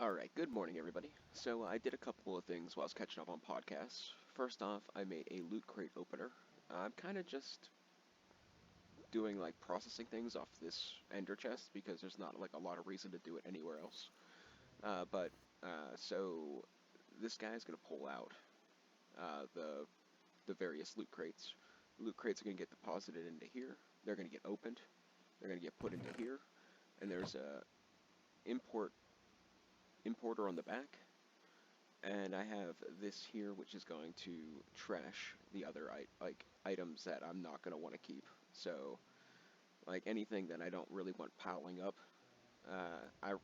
Alright, good morning everybody. So I did a couple of things while I was catching up on podcasts. First off, I made a loot crate opener. I'm kind of just doing like processing things off this ender chest because there's not like a lot of reason to do it anywhere else. So this guy's gonna pull out the various loot crates. Loot crates are gonna get deposited into here. They're gonna get opened. They're gonna get put into here, and there's a importer on the back. And I have this here, which is going to trash the other items that I'm not going to want to keep. So, like anything that I don't really want piling up. I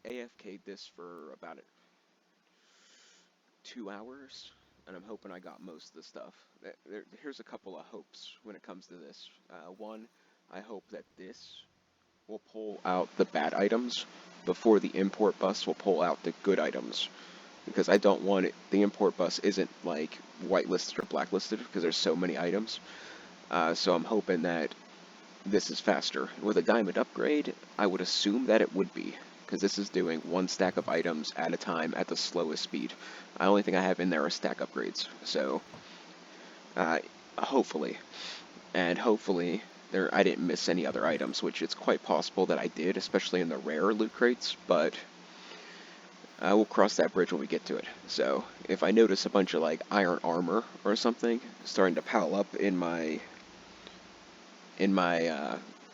AFK'd this for about 2 hours, and I'm hoping I got most of the stuff. Here's a couple of hopes when it comes to this. One, I hope that this will pull out the bad items before the import bus will pull out the good items. Because I don't want it, the import bus isn't like whitelisted or blacklisted because there's so many items. So I'm hoping that this is faster. With a diamond upgrade, I would assume that it would be, because this is doing one stack of items at a time at the slowest speed. The only thing I have in there are stack upgrades. So hopefully, and hopefully I didn't miss any other items, which it's quite possible that I did, especially in the rare loot crates, but we'll cross that bridge when we get to it. So if I notice a bunch of like iron armor or something starting to pile up in my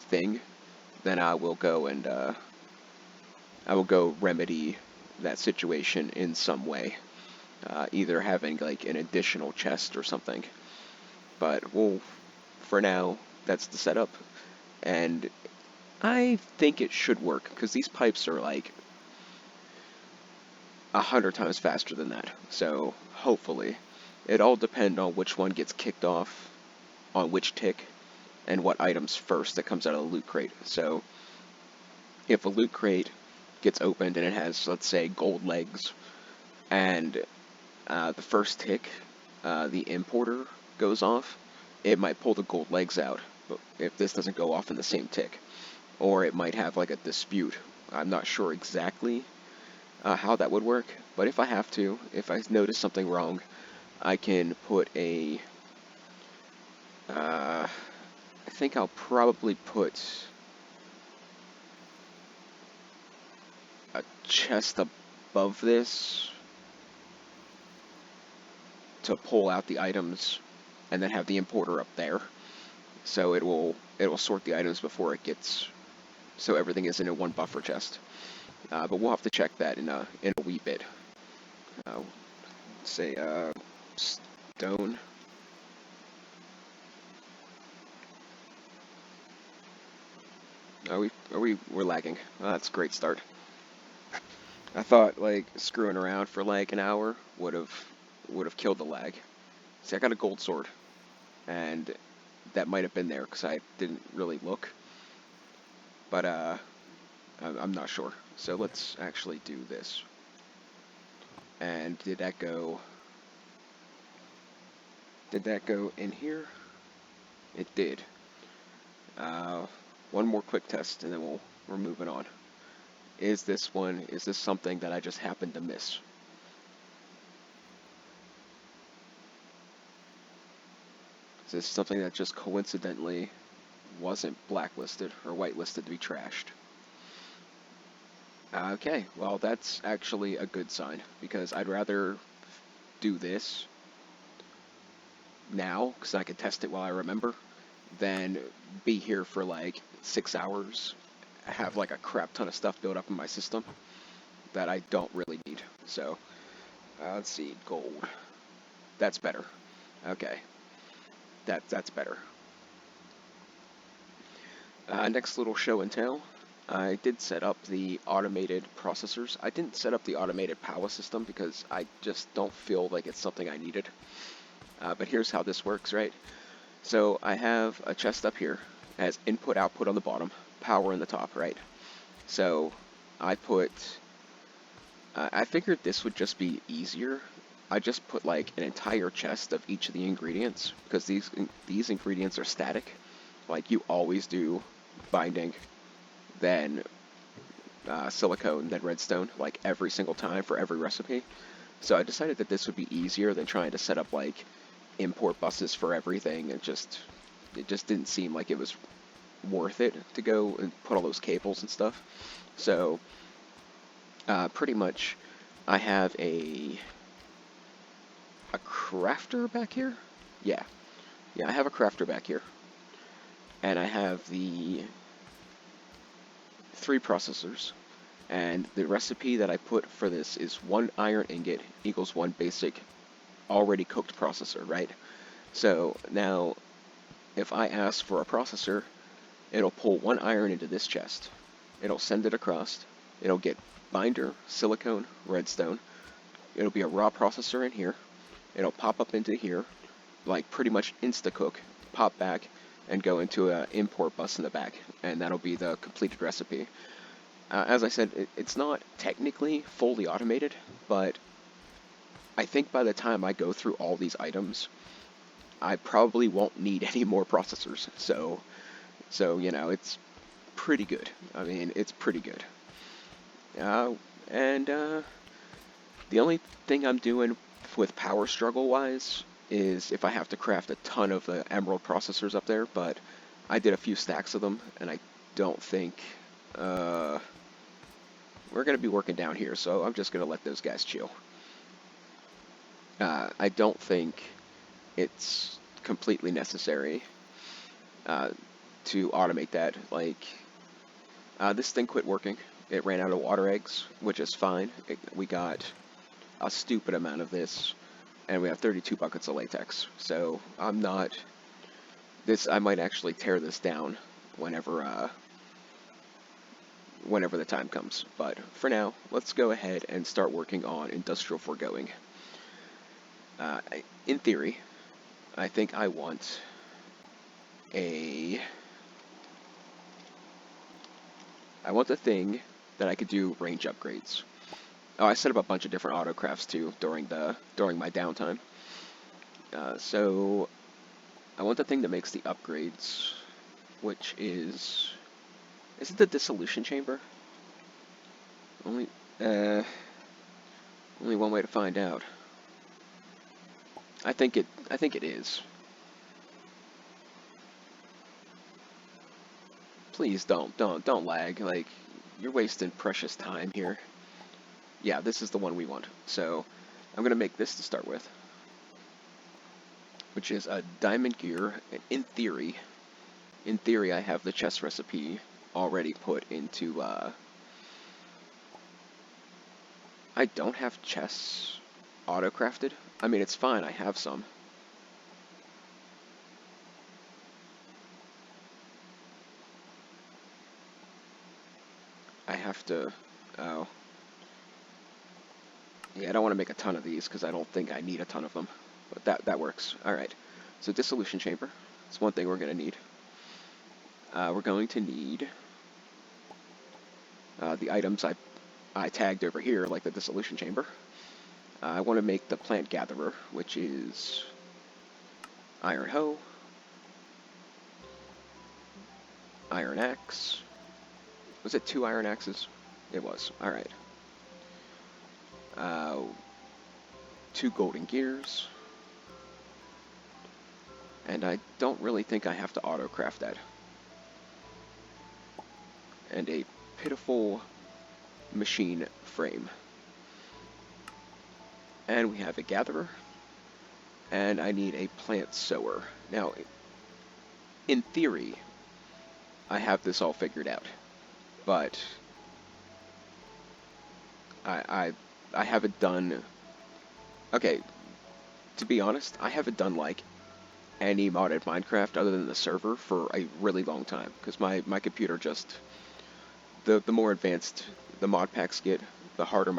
thing, then I will go and remedy that situation in some way, either having like an additional chest or something. But for now, that's the setup, and I think it should work because these pipes are like 100 times faster than that. So hopefully, it all depends on which one gets kicked off on which tick and what items first that comes out of the loot crate. So if a loot crate gets opened and it has, let's say, gold legs, and the first tick, the importer goes off, it might pull the gold legs out, but if this doesn't go off in the same tick. Or it might have like a dispute. I'm not sure exactly how that would work, but if I notice something wrong, I can put I think I'll probably put a chest above this to pull out the items, and then have the importer up there, so it will sort the items before it gets, so everything is in a one buffer chest. But we'll have to check that in a wee bit. Say stone. We're lagging. That's a great start. I thought like screwing around for like an hour would have killed the lag. See, I got a gold sword, and that might have been there because I didn't really look. But I'm not sure. So let's actually do this. And did that go in here? It did. One more quick test, and then we're moving on. Is this something that I just happened to miss? Is this something that just coincidentally wasn't blacklisted or whitelisted to be trashed? Okay, well that's actually a good sign, because I'd rather do this now, because I could test it while I remember, than be here for like 6 hours, have like a crap ton of stuff built up in my system that I don't really need. So, let's see, gold. That's better. Okay, that's better. Next little show and tell. I did set up the automated processors. I didn't set up the automated power system because I just don't feel like it's something I needed. But here's how this works, right? So I have a chest up here, it has input output on the bottom, power on the top, right? So I figured this would just be easier. I just put like an entire chest of each of the ingredients, because these ingredients are static. Like you always do binding, then silicone than redstone, like every single time for every recipe. So I decided that this would be easier than trying to set up like import buses for everything. It just didn't seem like it was worth it to go and put all those cables and stuff. So pretty much I have a crafter back here. Yeah, yeah, I have a crafter back here, and I have the 3 processors. And the recipe that I put for this is 1 iron ingot equals 1 basic already cooked processor, right? So now, if I ask for a processor, it'll pull 1 iron into this chest. It'll send it across. It'll get binder, silicone, redstone. It'll be a raw processor in here. It'll pop up into here, like pretty much insta-cook, pop back, and go into an import bus in the back. And that'll be the completed recipe. As I said, it's not technically fully automated, but I think by the time I go through all these items, I probably won't need any more processors. So you know, it's pretty good. I mean, it's pretty good. And the only thing I'm doing with power struggle wise is if I have to craft a ton of the emerald processors up there, but I did a few stacks of them, and I don't think we're going to be working down here, so I'm just going to let those guys chill. I don't think it's completely necessary to automate that. Like, this thing quit working. It ran out of water eggs, which is fine. We got a stupid amount of this, and we have 32 buckets of latex. So I'm not... I might actually tear this down whenever the time comes. But for now, let's go ahead and start working on industrial foregoing. In theory, I think I want the thing that I could do range upgrades. Oh, I set up a bunch of different autocrafts too during my downtime. So I want the thing that makes the upgrades, which is it the dissolution chamber? Only one way to find out. I think it is. Please don't lag. Like, you're wasting precious time here. Yeah, this is the one we want. So I'm gonna make this to start with, which is a diamond gear. In theory, I have the chest recipe already put into. I don't have chests auto-crafted. I mean, it's fine. I have some. I have to. Oh. Yeah, I don't want to make a ton of these because I don't think I need a ton of them. But that works. Alright. So dissolution chamber. It's one thing we're going to need. We're going to need the items I tagged over here, like the dissolution chamber. I want to make the plant gatherer, which is iron hoe, iron axe. Was it 2 iron axes? It was. Alright. 2 golden gears. And I don't really think I have to auto-craft that. And a pitiful machine frame. And we have a gatherer. And I need a plant sower. Now, in theory, I have this all figured out. But I haven't done... Okay, to be honest, I haven't done, like, any modded Minecraft other than the server for a really long time. Because my computer just... The more advanced the mod packs get, the harder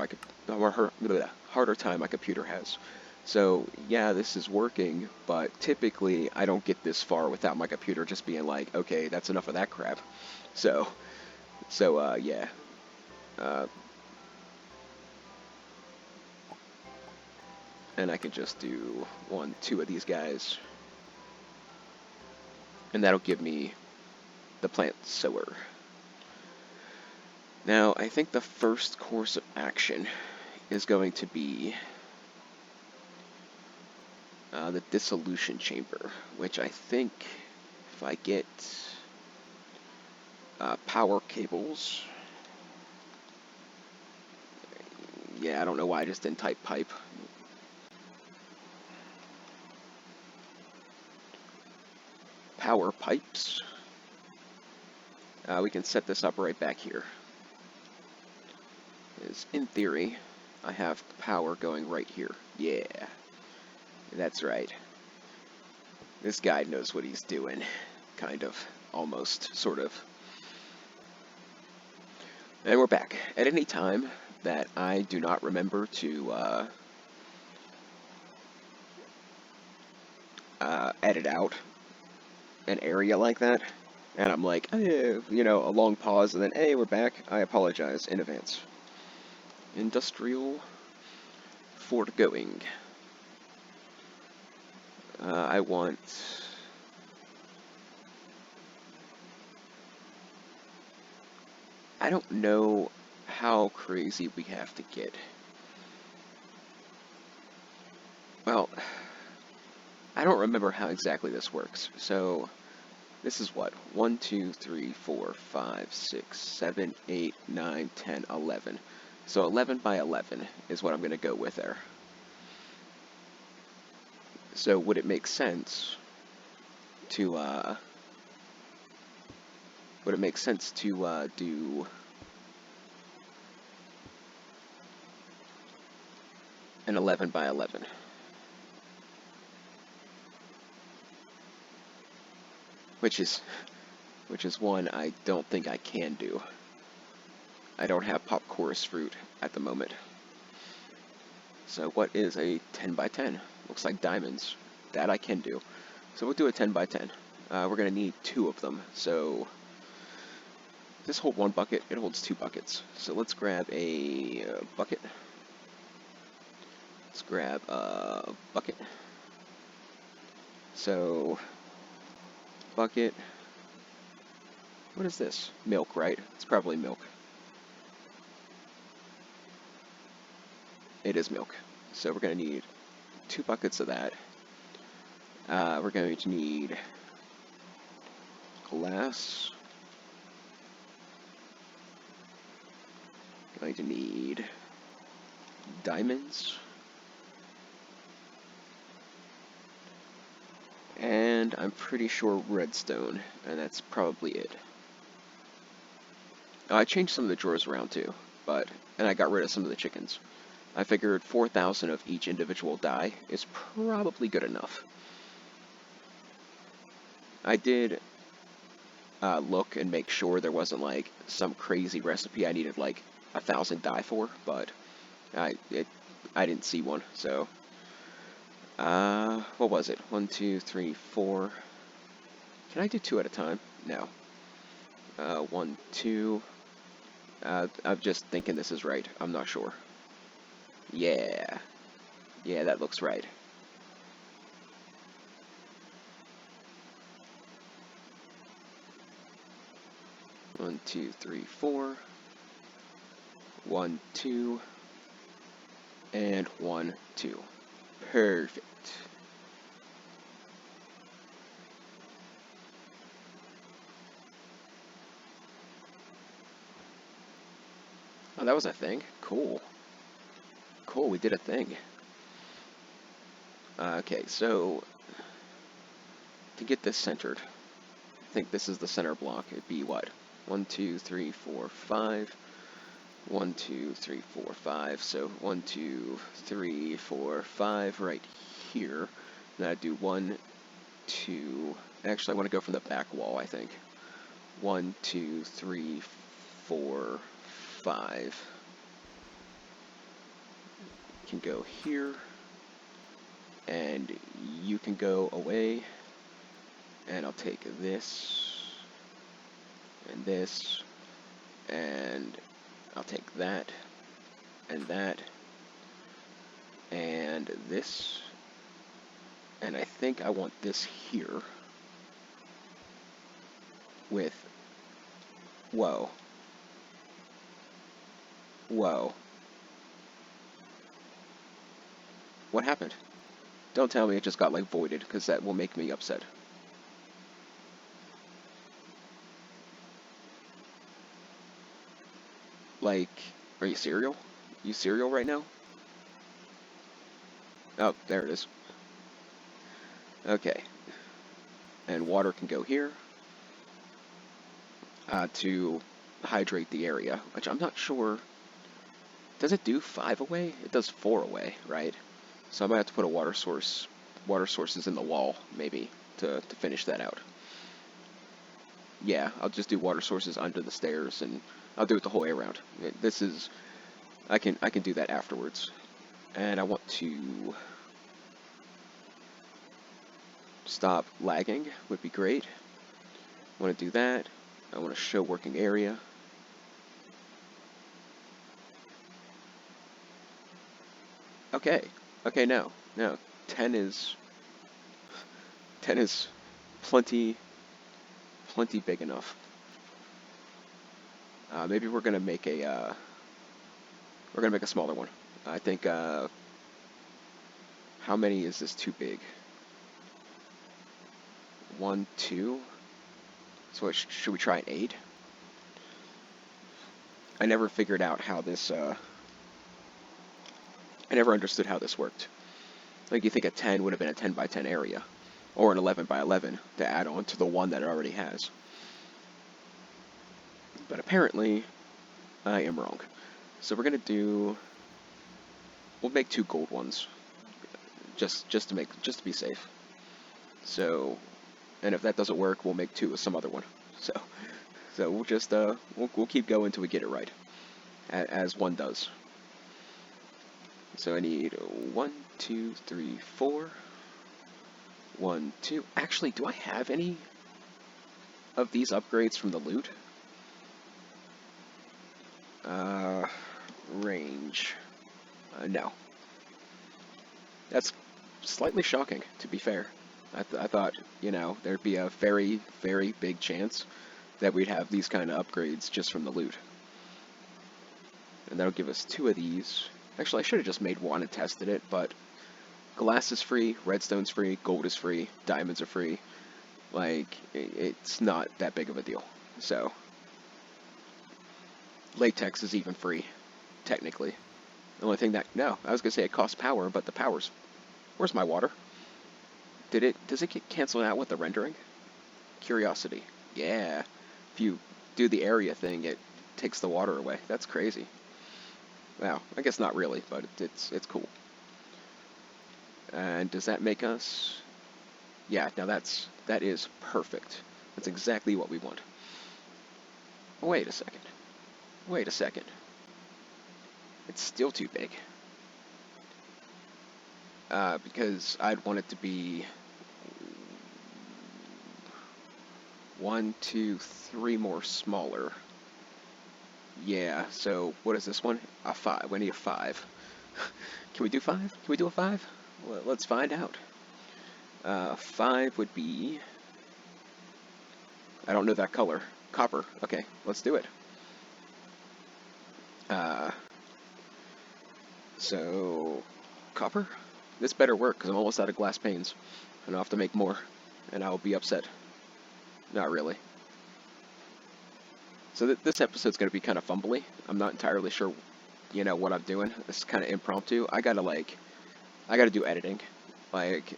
harder time my computer has. So, yeah, this is working, but typically I don't get this far without my computer just being like, okay, that's enough of that crap. So yeah. And I can just do 1, 2 of these guys. And that'll give me the plant sower. Now, I think the first course of action is going to be the dissolution chamber, which I think if I get power cables, yeah, I don't know why I just didn't type pipe. Power pipes. We can set this up right back here. Is in theory, I have power going right here. Yeah, that's right. This guy knows what he's doing. Kind of. Almost. Sort of. And we're back. At any time that I do not remember to edit out an area like that, and I'm like, you know, a long pause, and then, hey, we're back, I apologize in advance. Industrial foregoing. I want... I don't know how crazy we have to get. Well, I don't remember how exactly this works. So, this is what? 1, 2, 3, 4, 5, 6, 7, 8, 9, 10, 11. So 11 by 11 is what I'm going to go with there. So would it make sense to, do an 11 by 11? Which is one I don't think I can do. I don't have pop chorus fruit at the moment. So what is a 10 by 10? Looks like diamonds. That I can do. So we'll do a 10 by 10. We're going to need 2 of them. So does this hold 1 bucket? It holds 2 buckets. So let's grab a bucket. Let's grab a bucket. So bucket. What is this? Milk, right? It's probably milk. It is milk. So we're going to need 2 buckets of that. We're going to need glass. Going to need diamonds. And I'm pretty sure redstone, and that's probably it. Oh, I changed some of the drawers around too, and I got rid of some of the chickens. I figured 4,000 of each individual die is probably good enough. I did look and make sure there wasn't like some crazy recipe I needed like 1,000 die for, but I didn't see one. So what was it? 1, 2, 3, 4. Can I do 2 at a time? No. 1, 2. I'm just thinking this is right. I'm not sure. Yeah. Yeah, that looks right. One, 2, 3, 4. 1, 2. And 1, 2. Perfect. Oh, that was a thing? Cool. Cool, we did a thing. Okay, so to get this centered, I think this is the center block. It'd be what? 1, 2, 3, 4, 5. 1, 2, 3, 4, 5. So 1, 2, 3, 4, 5 right here. Then I'd do 1, 2. Actually, I want to go from the back wall, I think. 1, 2, 3, 4, 5. Can go here. And you can go away. And I'll take this. And this. And I'll take that. And that. And this. And I think I want this here. With, whoa, Whoa. What happened? Don't tell me it just got, like, voided, because that will make me upset. Like, are you serial? You serial right now? Oh, there it is. Okay. And water can go here to hydrate the area, which I'm not sure. Does it do 5 away? It does 4 away, right? So I might have to put a water sources in the wall, maybe, to finish that out. Yeah, I'll just do water sources under the stairs, and I'll do it the whole way around. This is, I can do that afterwards. And I want to stop lagging, would be great. I want to do that. I want to show working area. Okay, okay, no, 10 is, 10 is plenty big enough. Maybe we're gonna make a smaller one. I think, how many is this too big? 1, 2. So should we try an 8? I never figured out how this, I never understood how this worked. Like, you think a 10 would have been a 10 by 10 area, or an 11 by 11 to add on to the one that it already has. But apparently, I am wrong. So we're gonna we'll make 2 gold ones, just to be safe. So, and if that doesn't work, we'll make 2 with some other one. So we'll just we'll keep going until we get it right, as one does. So I need 1, 2, 3, 4. 1, 2. Actually, do I have any of these upgrades from the loot? Range. No. That's slightly shocking, to be fair. I thought, there'd be a very, very big chance that we'd have these kind of upgrades just from the loot. And that'll give us 2 of these. Actually, I should have just made 1 and tested it, but glass is free, redstone's free, gold is free, diamonds are free. Like, it's not that big of a deal. So, latex is even free, technically. The only thing no, I was gonna say it costs power, but the power's, where's my water? Does it get canceled out with the rendering? Curiosity. Yeah. If you do the area thing, it takes the water away. That's crazy. Wow, I guess not really, but it's cool. And does that make us? Yeah, now that is perfect. That's exactly what we want. Wait a second. Wait a second. It's still too big. Because I'd want it to be 1, 2, 3 more smaller. Yeah, so what is this one? A 5. We need a 5. Can we do 5? Can we do a 5? Well, let's find out. 5 would be... I don't know that color. Copper. Okay, let's do it. So... Copper? This better work, because I'm almost out of glass panes. And I'll have to make more, and I'll be upset. Not really. So this episode's going to be kind of fumbly. I'm not entirely sure, what I'm doing. This is kind of impromptu. I gotta do editing. Like,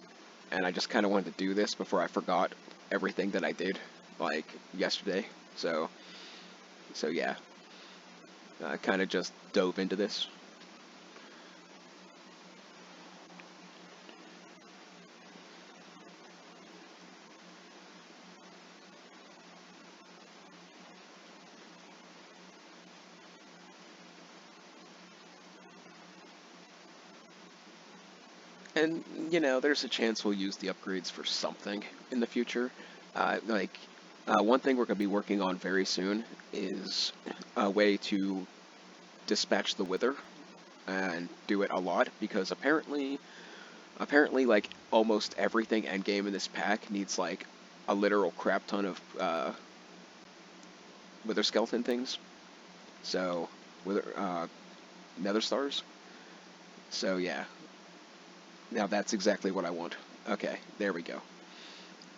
and I just kind of wanted to do this before I forgot everything that I did, like, yesterday. So yeah. I kind of just dove into this. And, there's a chance we'll use the upgrades for something in the future. One thing we're going to be working on very soon is a way to dispatch the Wither and do it a lot, because apparently, like, almost everything endgame in this pack needs, like, a literal crap ton of Wither skeleton things. So, nether stars. So yeah, now that's exactly what I want. Okay, there we go.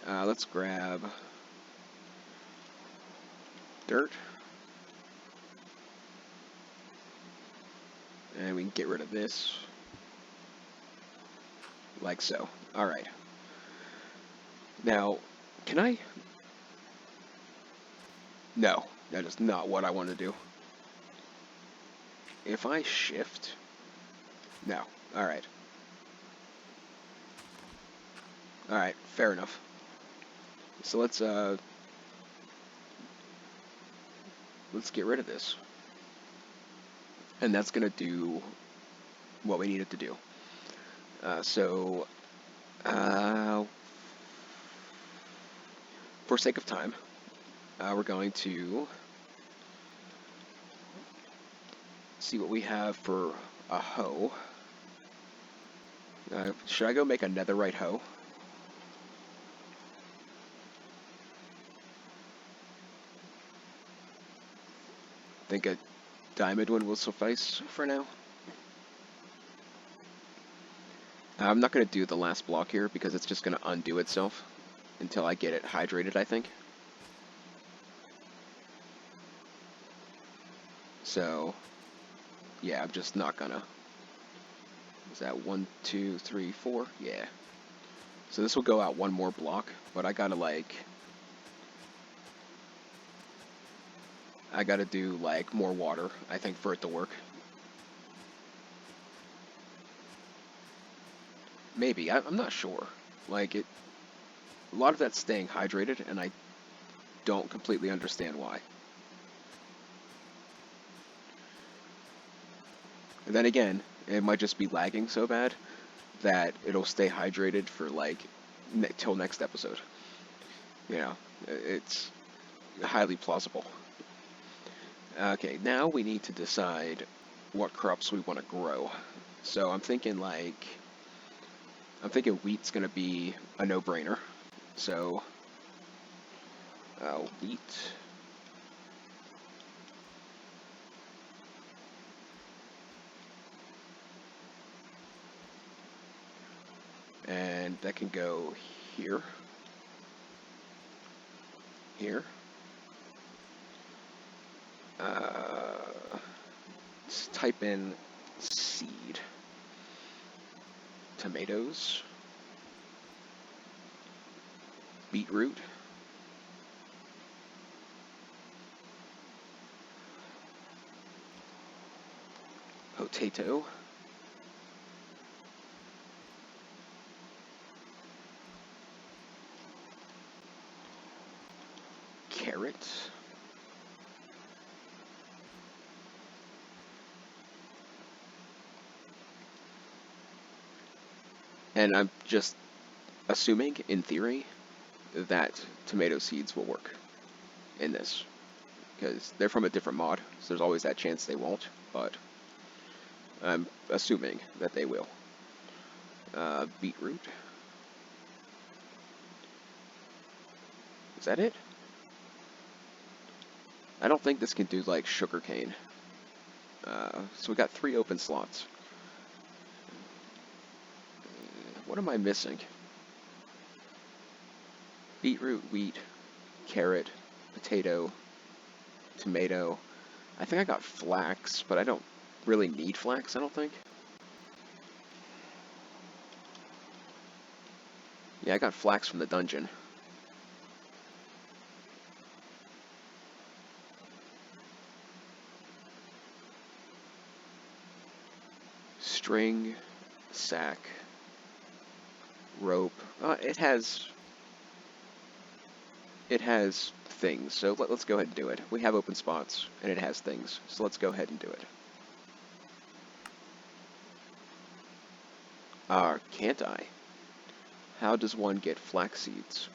Let's grab dirt. And we can get rid of this. Like so. Alright. Now, can I... No, that is not what I want to do. If I shift... No. Alright. Alright, fair enough. So let's get rid of this. And that's going to do what we need it to do. For sake of time, we're going to see what we have for a hoe. Should I go make a netherite hoe? Think a diamond one will suffice for now. I'm not going to do the last block here because it's just going to undo itself until I get it hydrated, I think. So, yeah, I'm just not gonna. Is that 1, 2, 3, 4? Yeah. So this will go out one more block, but I gotta do like more water, I think, for it to work. Maybe, I'm not sure. Like, a lot of that's staying hydrated, and I don't completely understand why. And then again, it might just be lagging so bad that it'll stay hydrated for like till next episode. You know, it's highly plausible. Okay, now we need to decide what crops we want to grow. So I'm thinking wheat's going to be a no-brainer. So, wheat. And that can go here. Here. Let's type in seed. Tomatoes. Beetroot. Potato. Carrot. And I'm just assuming, in theory, that tomato seeds will work in this. Because they're from a different mod, so there's always that chance they won't, but I'm assuming that they will. Beetroot. Is that it? I don't think this can do, like, sugarcane. So we got 3 open slots. What am I missing? Beetroot, wheat, carrot, potato, tomato. I think I got flax, but I don't really need flax, I don't think. Yeah, I got flax from the dungeon. String, sack, rope. It has things, so let's go ahead and do it. We have open spots, and it has things, so let's go ahead and do it. Can't I? How does one get flax seeds?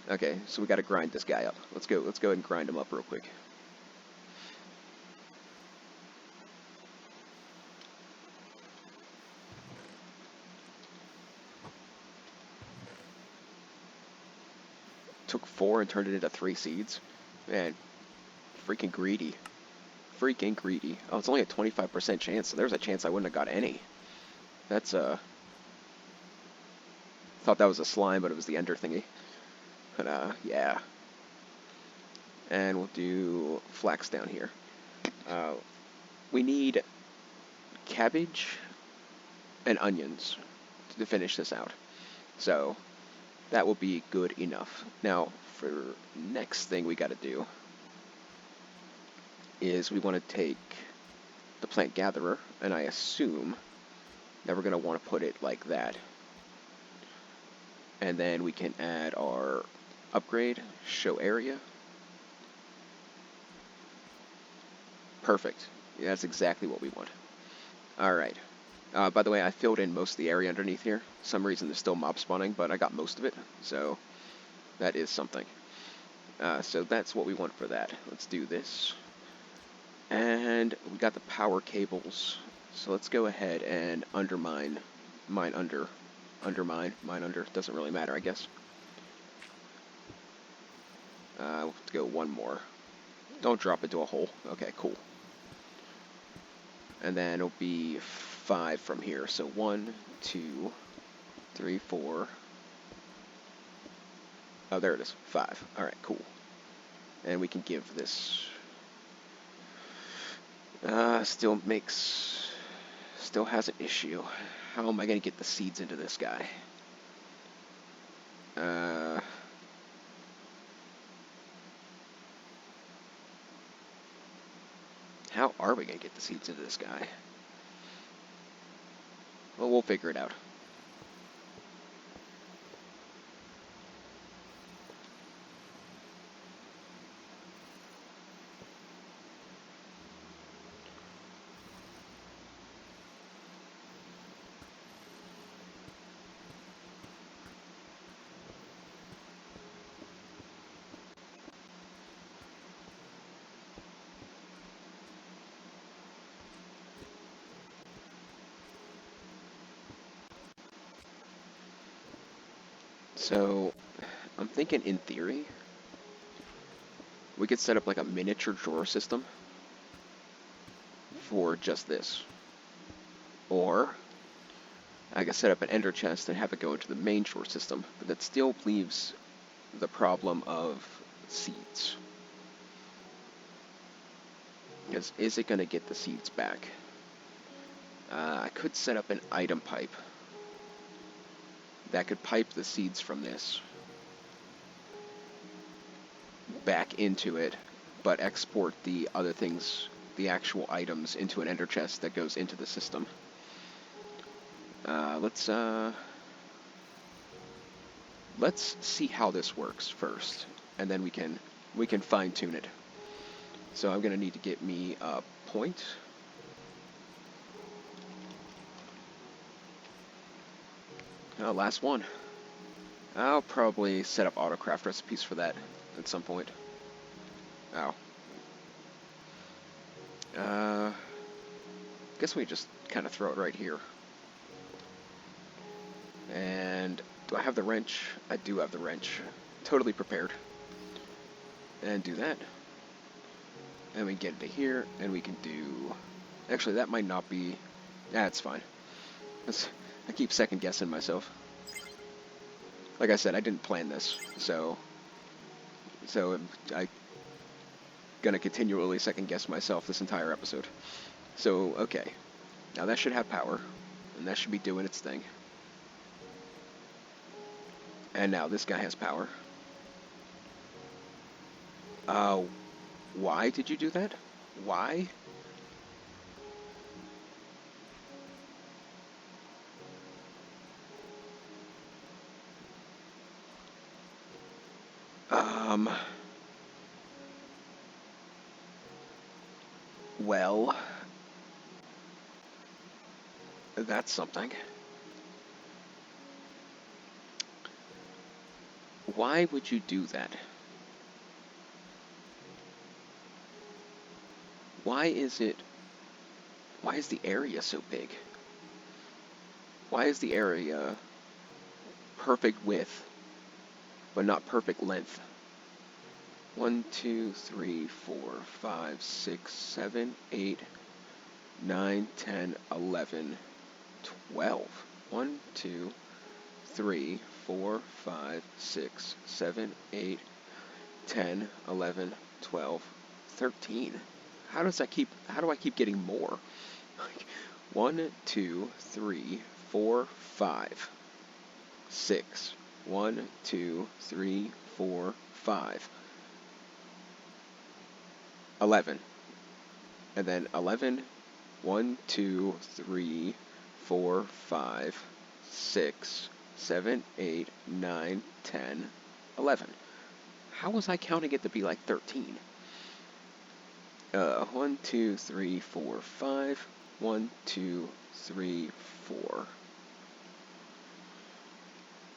Okay, so we gotta grind this guy up. Let's go ahead and grind him up real quick. Took 4 and turned it into 3 seeds. Man, freaking greedy. freaking greedy. Oh, it's only a 25% chance, so there's a chance I wouldn't have got any. That's, thought that was a slime, but it was the ender thingy. But, yeah. And we'll do flax down here. We need cabbage and onions to finish this out. So, that will be good enough. Now, for next thing we gotta do is we want to take the plant gatherer, and I assume that we're going to want to put it like that. And then we can add our upgrade, show area. Perfect. Yeah, that's exactly what we want. Alright. By the way, I filled in most of the area underneath here. For some reason there's still mob spawning, but I got most of it, so that is something. So that's what we want for that. Let's do this. And we got the power cables, so let's go ahead and undermine, mine under, doesn't really matter, I guess. We'll have to go one more. Don't drop into a hole. Okay, cool. And then it'll be 5 from here, so 1, 2, 3, 4. Oh, there it is, 5. Alright, cool. And we can give this... still has an issue. How am I going to get the seeds into this guy? How are we going to get the seeds into this guy? Well, we'll figure it out. So, I'm thinking in theory, we could set up like a miniature drawer system for just this. Or, I could set up an ender chest and have it go into the main drawer system, but that still leaves the problem of seeds. Because is it going to get the seeds back? I could set up an item pipe that could pipe the seeds from this back into it, but export the other things, the actual items, into an ender chest that goes into the system. Let's see how this works first, and then we can fine-tune it. So I'm gonna need to get me a point. Oh, last one. I'll probably set up autocraft recipes for that at some point. Ow. Guess we just kind of throw it right here. And do I have the wrench? I do have the wrench. Totally prepared. And do that. And we get it to here, and we can do... Actually, that might not be... That's fine. I keep second guessing myself. Like I said, I didn't plan this, so I'm gonna continually second guess myself this entire episode. So, okay. Now that should have power, and that should be doing its thing. And now this guy has power. Why did you do that? Why? Well, that's something. Why would you do that? Why is the area so big? Why is the area perfect width, but not perfect length? 1, 2, 3, 4, 5, 6, 7, 8, 9, 10, 11, 12. 1, 2, 3, 4, 5, 6, 7, 8, 10, 11, 12, 13. How do I keep getting more? 1, 2, 3, 4, 5, 6. 1, 2, 3, 4, 5. 11. And then 11. 1, 2, 3, 4, 5, 6, 7, 8, 9, 10, 11. How was I counting it to be like 13? 1, 2, 3, 4, 5. 1, 2, 3, 4.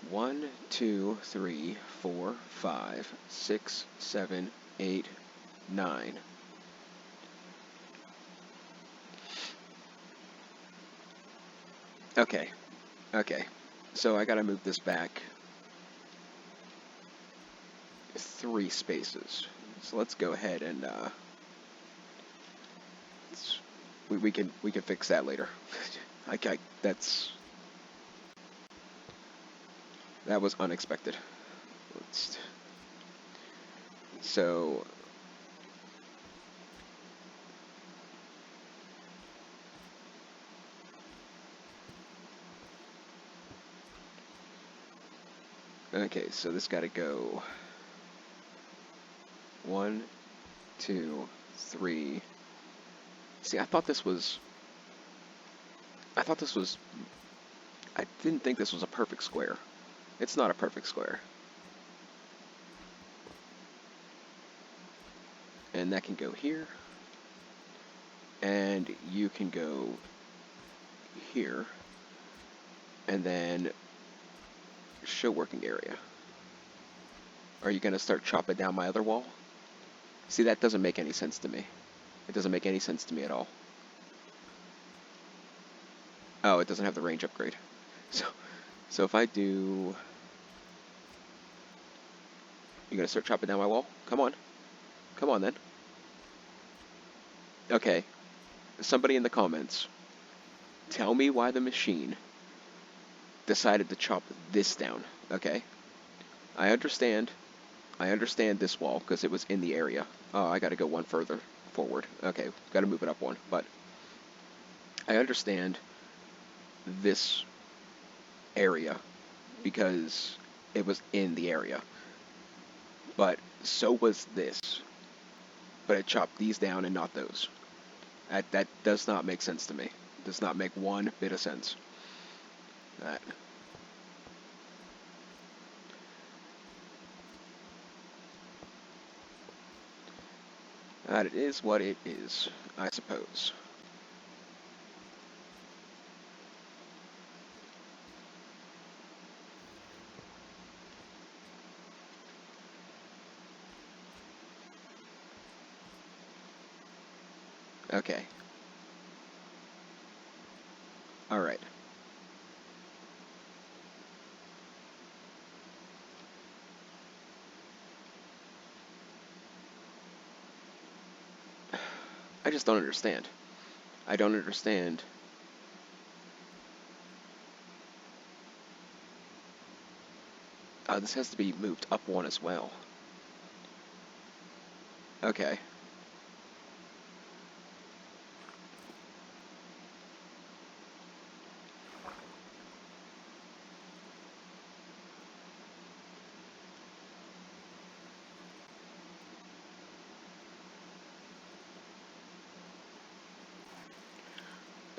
1, 2, 3, 4, 5, 6, 7, 8, 9. Okay. So I gotta move this back 3 spaces. So let's go ahead and we can fix that later. That was unexpected. So okay, so this got to go 1, 2, 3. See, I didn't think this was a perfect square. It's not a perfect square. And that can go here. And you can go here. And then show working area. Are you going to start chopping down my other wall? See, that doesn't make any sense to me. It doesn't make any sense to me at all. Oh, it doesn't have the range upgrade. So if I do... You gonna start chopping down my wall? Come on. Come on, then. Okay. Somebody in the comments, tell me why the machine decided to chop this down, okay? I understand this wall, because it was in the area. Oh, I gotta go one further forward. Okay, gotta move it up one. But I understand this area, because it was in the area. But so was this. But it chopped these down and not those. That does not make sense to me. Does not make one bit of sense. That it is what it is, I suppose. Okay. Alright. I just don't understand. I don't understand. This has to be moved up one as well. Okay.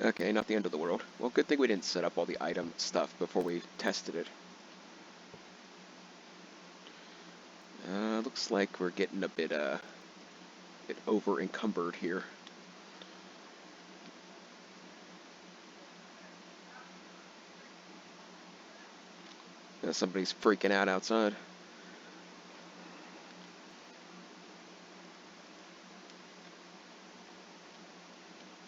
Okay, not the end of the world. Well, good thing we didn't set up all the item stuff before we tested it. Looks like we're getting a bit over encumbered here. Somebody's freaking out outside.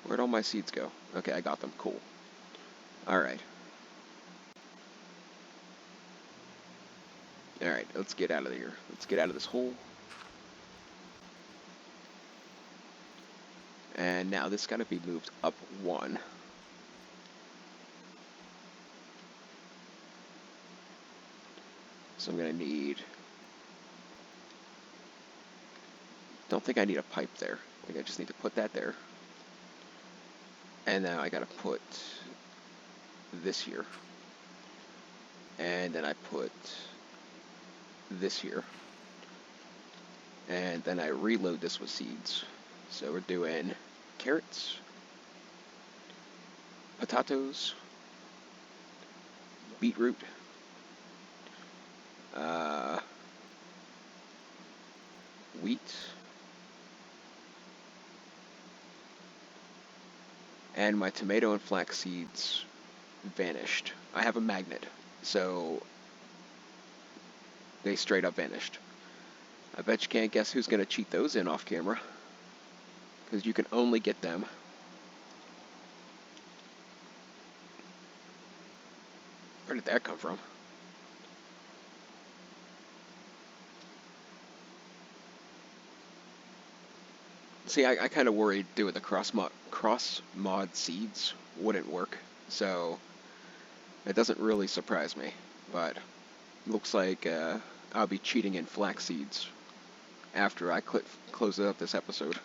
Where'd all my seeds go? Okay, I got them. Cool. Alright. Alright, let's get out of here. Let's get out of this hole. And now this got to be moved up 1. So I'm going to need... Don't think I need a pipe there. I think I just need to put that there. And now I got to put this here. And then I put this here. And then I reload this with seeds. So we're doing carrots, potatoes, beetroot, wheat, and my tomato and flax seeds vanished. I have a magnet, so they straight up vanished. I bet you can't guess who's going to cheat those in off camera, because you can only get them. Where did that come from? See, I kind of worried doing the cross mod seeds wouldn't work, so it doesn't really surprise me. But looks like I'll be cheating in flax seeds after I close up this episode.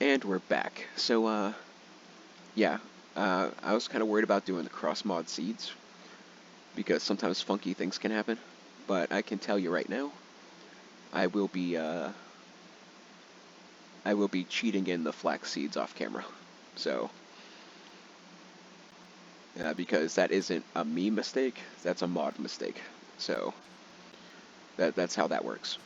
And we're back. So, yeah, I was kind of worried about doing the cross-mod seeds, because sometimes funky things can happen, but I can tell you right now, I will be cheating in the flax seeds off camera. So, because that isn't a me mistake, that's a mod mistake. So, that's how that works.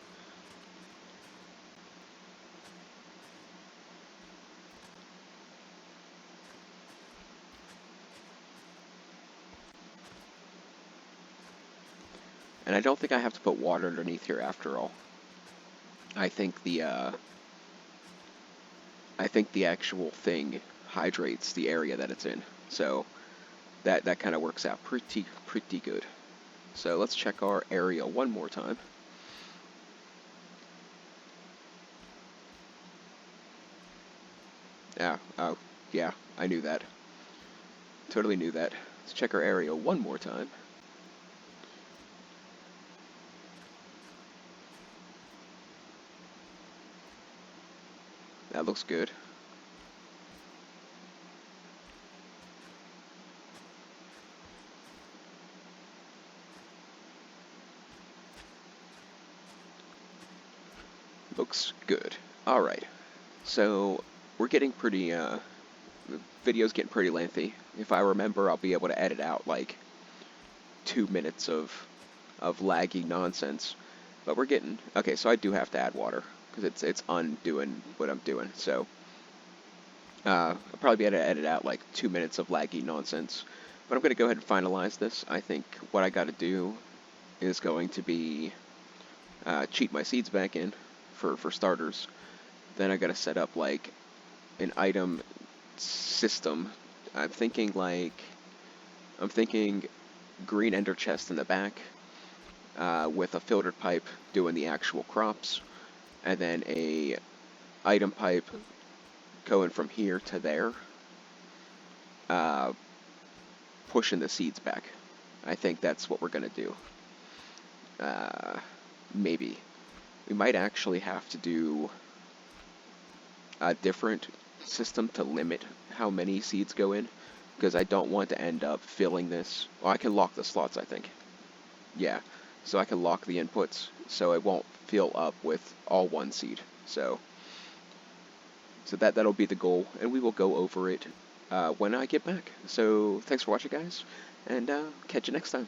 And I don't think I have to put water underneath here after all. I think the actual thing hydrates the area that it's in. So that kind of works out pretty good. So let's check our area one more time. Yeah, oh, yeah, I knew that. Totally knew that. Let's check our area one more time. That looks good. Looks good. Alright. So, we're getting pretty, the video's getting pretty lengthy. If I remember, I'll be able to edit out, like, 2 minutes of laggy nonsense. But we're getting... Okay, so I do have to add water, because it's undoing what I'm doing. So, I'll probably be able to edit out, like, 2 minutes of laggy nonsense. But I'm going to go ahead and finalize this. I think what I got to do is going to be cheat my seeds back in for starters. Then I got to set up like an item system. I'm thinking green ender chest in the back with a filtered pipe doing the actual crops, and then a item pipe going from here to there, pushing the seeds back. I think that's what we're gonna do. Maybe. We might actually have to do a different system to limit how many seeds go in, because I don't want to end up filling this. Well, I can lock the slots, I think. Yeah, so I can lock the inputs so it won't fill up with all one seed. So that'll be the goal, and we will go over it when I get back. So thanks for watching, guys, and catch you next time.